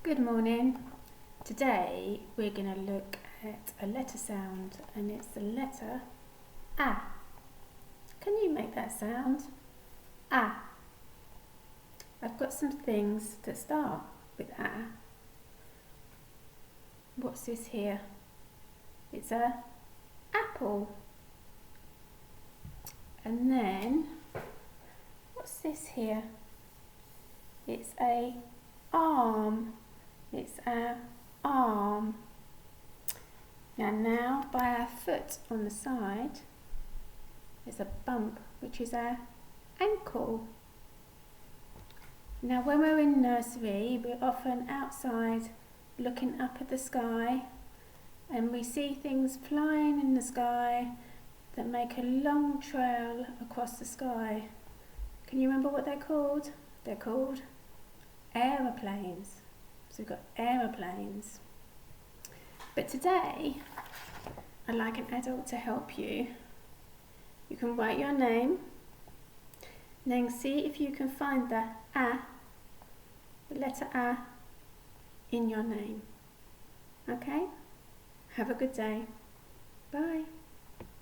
Good morning. Today we're going to look at a letter sound, and it's the letter A. Can you make that sound? A. I've got some things that start with A. What's this here? It's a apple. And then what's this here? It's a arm. It's our arm. Now by our foot on the side, there's a bump, which is our ankle. Now when we're in nursery, we're often outside looking up at the sky, and we see things flying in the sky that make a long trail across the sky. Can you remember what they're called? They're called aeroplanes. So we've got aeroplanes. But today, I'd like an adult to help you. You can write your name, then see if you can find the A, the letter A, in your name. Okay? Have a good day. Bye.